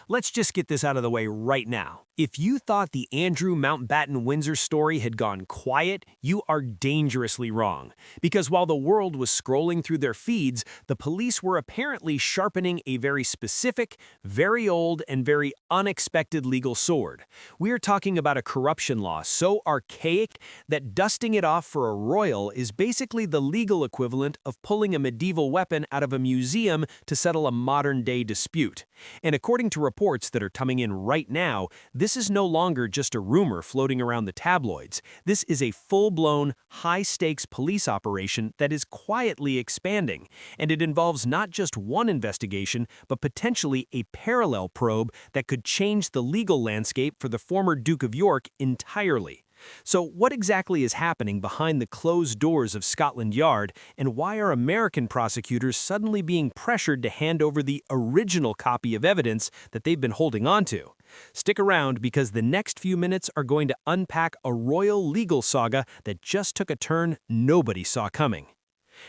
Let's just get this out of the way right now. If you thought the Andrew Mountbatten Windsor story had gone quiet, you are dangerously wrong. Because while the world was scrolling through their feeds, the police were apparently sharpening a very specific, very old, and very unexpected legal sword. We are talking about a corruption law so archaic that dusting it off for a royal is basically the legal equivalent of pulling a medieval weapon out of a museum to settle a modern-day dispute. And according to reports that are coming in right now, this is no longer just a rumor floating around the tabloids. This is a full-blown, high-stakes police operation that is quietly expanding, and it involves not just one investigation, but potentially a parallel probe that could change the legal landscape for the former Duke of York entirely. So what exactly is happening behind the closed doors of Scotland Yard, and why are American prosecutors suddenly being pressured to hand over the original copy of evidence that they've been holding on to? Stick around because the next few minutes are going to unpack a royal legal saga that just took a turn nobody saw coming.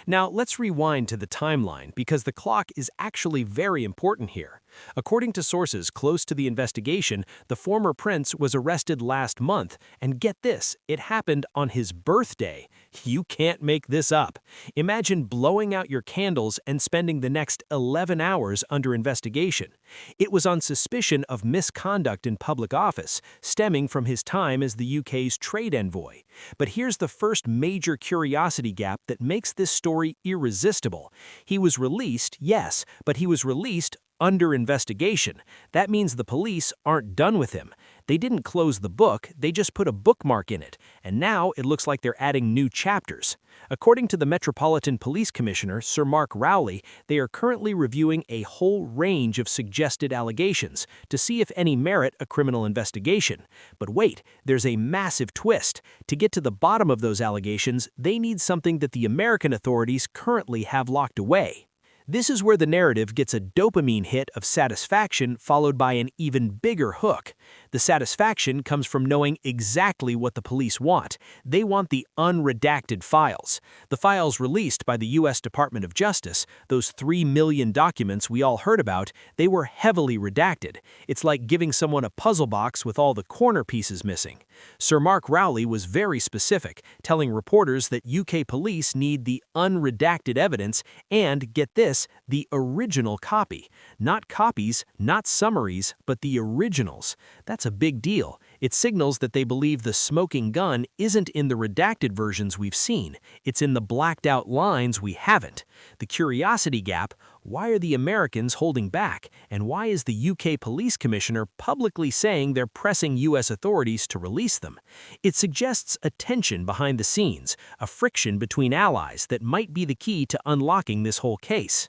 Now, let's rewind to the timeline because the clock is actually very important here. According to sources close to the investigation, the former prince was arrested last month, and get this, it happened on his birthday. You can't make this up. Imagine blowing out your candles and spending the next 11 hours under investigation. It was on suspicion of misconduct in public office, stemming from his time as the UK's trade envoy. But here's the first major curiosity gap that makes this story irresistible. He was released, yes, but he was released under investigation. That means the police aren't done with him. They didn't close the book, they just put a bookmark in it, and now it looks like they're adding new chapters. According to the Metropolitan Police Commissioner, Sir Mark Rowley, they are currently reviewing a whole range of suggested allegations to see if any merit a criminal investigation. But wait, there's a massive twist. To get to the bottom of those allegations, they need something that the American authorities currently have locked away. This is where the narrative gets a dopamine hit of satisfaction followed by an even bigger hook. The satisfaction comes from knowing exactly what the police want. They want the unredacted files. The files released by the U.S. Department of Justice, those 3 million documents we all heard about, they were heavily redacted. It's like giving someone a puzzle box with all the corner pieces missing. Sir Mark Rowley was very specific, telling reporters that UK police need the unredacted evidence and, get this, the original copy. Not copies, not summaries, but the originals. That's a big deal. It signals that they believe the smoking gun isn't in the redacted versions we've seen. It's in the blacked out lines we haven't. The curiosity gap: why are the Americans holding back? And why is the UK Police Commissioner publicly saying they're pressing US authorities to release them? It suggests a tension behind the scenes, a friction between allies that might be the key to unlocking this whole case.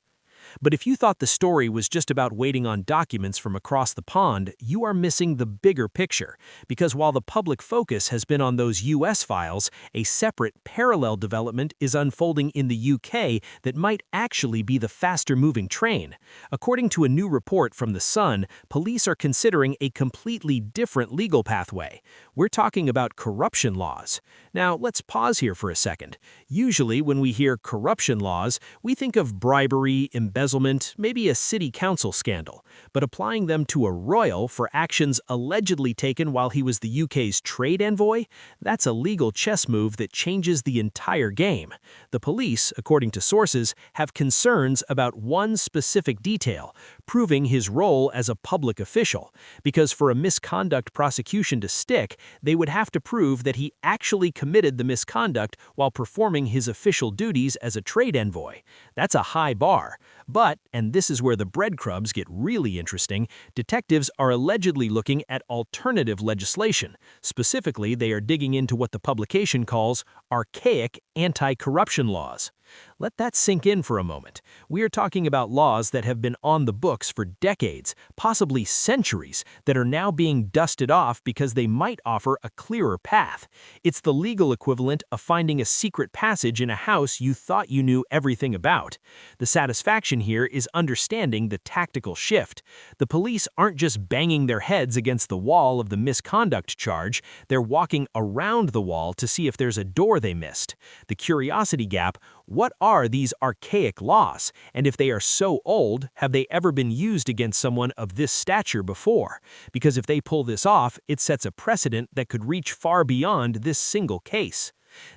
But if you thought the story was just about waiting on documents from across the pond, you are missing the bigger picture. Because while the public focus has been on those US files, a separate, parallel development is unfolding in the UK that might actually be the faster-moving train. According to a new report from The Sun, police are considering a completely different legal pathway. We're talking about corruption laws. Now, let's pause here for a second. Usually, when we hear corruption laws, we think of bribery, embezzlement, maybe a city council scandal. But applying them to a royal for actions allegedly taken while he was the UK's trade envoy? That's a legal chess move that changes the entire game. The police, according to sources, have concerns about one specific detail: proving his role as a public official. Because for a misconduct prosecution to stick, they would have to prove that he actually committed the misconduct while performing his official duties as a trade envoy. That's a high bar. But, and this is where the breadcrumbs get really interesting, detectives are allegedly looking at alternative legislation. Specifically, they are digging into what the publication calls archaic anti-corruption laws. Let that sink in for a moment. We are talking about laws that have been on the books for decades, possibly centuries, that are now being dusted off because they might offer a clearer path. It's the legal equivalent of finding a secret passage in a house you thought you knew everything about. The satisfaction here is understanding the tactical shift. The police aren't just banging their heads against the wall of the misconduct charge, they're walking around the wall to see if there's a door they missed. The curiosity gap: what are are these archaic laws, and if they are so old, have they ever been used against someone of this stature before? Because if they pull this off, it sets a precedent that could reach far beyond this single case.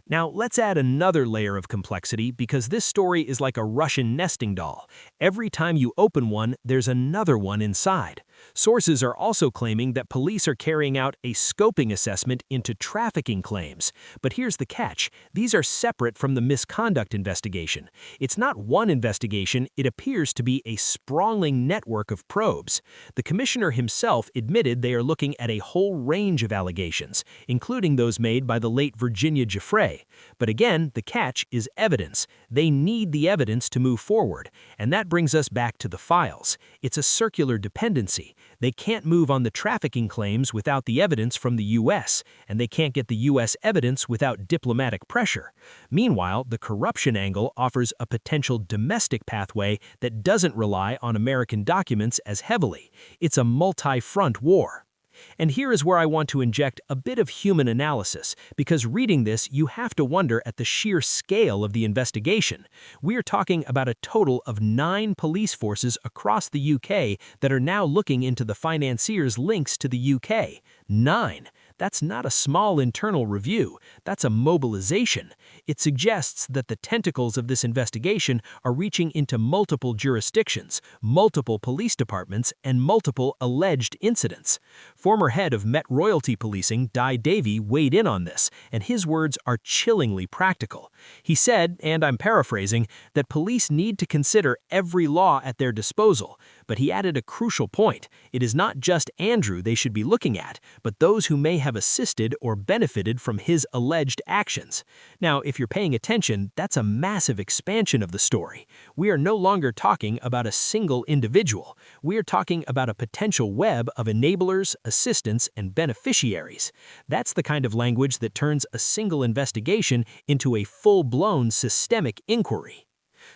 Now, let's add another layer of complexity because this story is like a Russian nesting doll. Every time you open one, there's another one inside. Sources are also claiming that police are carrying out a scoping assessment into trafficking claims. But here's the catch. These are separate from the misconduct investigation. It's not one investigation, it appears to be a sprawling network of probes. The commissioner himself admitted they are looking at a whole range of allegations, including those made by the late Virginia Giuffre. But again, the catch is evidence. They need the evidence to move forward. And that brings us back to the files. It's a circular dependency. They can't move on the trafficking claims without the evidence from the U.S., and they can't get the U.S. evidence without diplomatic pressure. Meanwhile, the corruption angle offers a potential domestic pathway that doesn't rely on American documents as heavily. It's a multi-front war. And here is where I want to inject a bit of human analysis, because reading this, you have to wonder at the sheer scale of the investigation. We are talking about a total of 9 police forces across the UK that are now looking into the financiers' links to the UK. 9. That's not a small internal review, that's a mobilization. It suggests that the tentacles of this investigation are reaching into multiple jurisdictions, multiple police departments, and multiple alleged incidents. Former head of Met Royalty Policing, Di Davey, weighed in on this, and his words are chillingly practical. He said, and I'm paraphrasing, that police need to consider every law at their disposal, but he added a crucial point. It is not just Andrew they should be looking at, but those who may have assisted or benefited from his alleged actions. Now, if you're paying attention, that's a massive expansion of the story. We are no longer talking about a single individual. We are talking about a potential web of enablers, assistants, and beneficiaries. That's the kind of language that turns a single investigation into a full-blown systemic inquiry.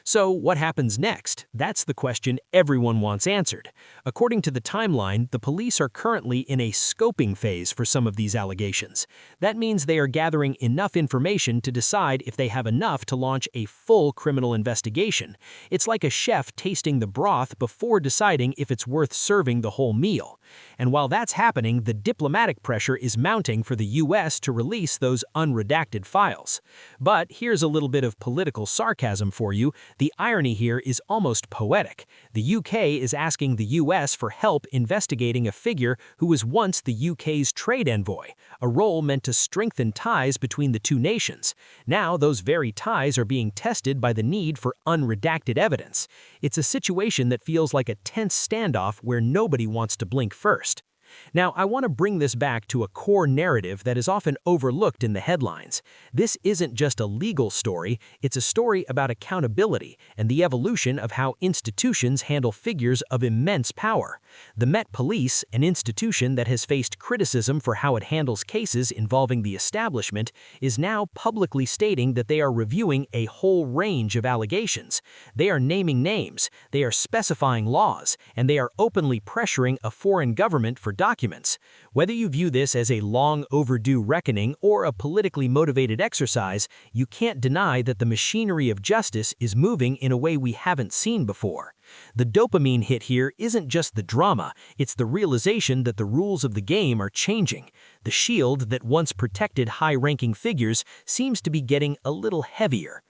So, what happens next? That's the question everyone wants answered. According to the timeline, the police are currently in a scoping phase for some of these allegations. That means they are gathering enough information to decide if they have enough to launch a full criminal investigation. It's like a chef tasting the broth before deciding if it's worth serving the whole meal. And while that's happening, the diplomatic pressure is mounting for the U.S. to release those unredacted files. But here's a little bit of political sarcasm for you. The irony here is almost poetic. The UK is asking the US for help investigating a figure who was once the UK's trade envoy, a role meant to strengthen ties between the two nations. Now those very ties are being tested by the need for unredacted evidence. It's a situation that feels like a tense standoff where nobody wants to blink first. Now, I want to bring this back to a core narrative that is often overlooked in the headlines. This isn't just a legal story, it's a story about accountability and the evolution of how institutions handle figures of immense power. The Met Police, an institution that has faced criticism for how it handles cases involving the establishment, is now publicly stating that they are reviewing a whole range of allegations. They are naming names, they are specifying laws, and they are openly pressuring a foreign government for documents. Whether you view this as a long overdue reckoning or a politically motivated exercise, you can't deny that the machinery of justice is moving in a way we haven't seen before. The dopamine hit here isn't just the drama, it's the realization that the rules of the game are changing. The shield that once protected high-ranking figures seems to be getting a little heavier.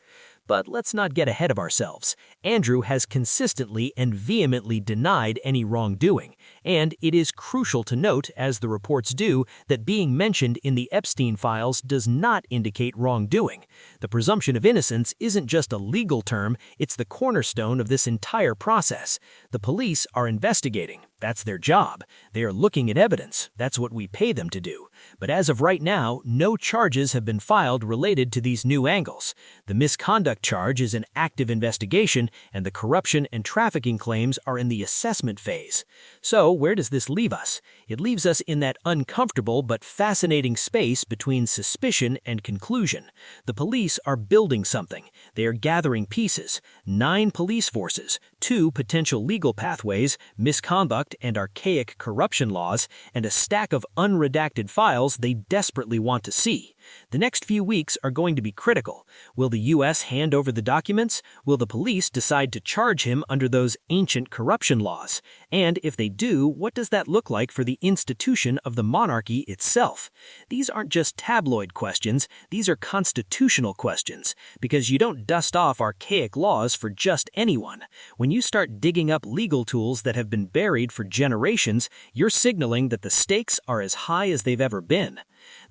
But let's not get ahead of ourselves. Andrew has consistently and vehemently denied any wrongdoing, and it is crucial to note, as the reports do, that being mentioned in the Epstein files does not indicate wrongdoing. The presumption of innocence isn't just a legal term, it's the cornerstone of this entire process. The police are investigating. That's their job. They are looking at evidence. That's what we pay them to do. But as of right now, no charges have been filed related to these new angles. The misconduct charge is an active investigation, and the corruption and trafficking claims are in the assessment phase. So, where does this leave us? It leaves us in that uncomfortable but fascinating space between suspicion and conclusion. The police are building something. They are gathering pieces. 9 police forces, 2 potential legal pathways, misconduct and archaic corruption laws, and a stack of unredacted files they desperately want to see. The next few weeks are going to be critical. Will the U.S. hand over the documents? Will the police decide to charge him under those ancient corruption laws? And if they do, what does that look like for the institution of the monarchy itself? These aren't just tabloid questions, these are constitutional questions, because you don't dust off archaic laws for just anyone. When you start digging up legal tools that have been buried for generations, you're signaling that the stakes are as high as they've ever been.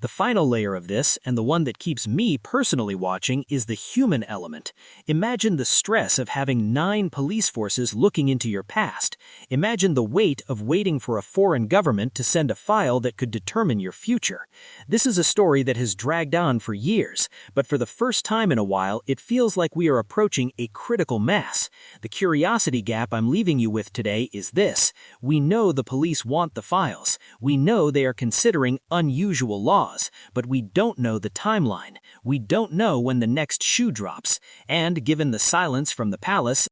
The final layer of this, and the one that keeps me personally watching, is the human element. Imagine the stress of having 9 police forces looking into your past. Imagine the weight of waiting for a foreign government to send a file that could determine your future. This is a story that has dragged on for years, but for the first time in a while, it feels like we are approaching a critical mass. The curiosity gap I'm leaving you with today is this: we know the police want the files. We know they are considering unusual laws, but we don't know the timeline. We don't know when the next shoe drops. And given the silence from the palace,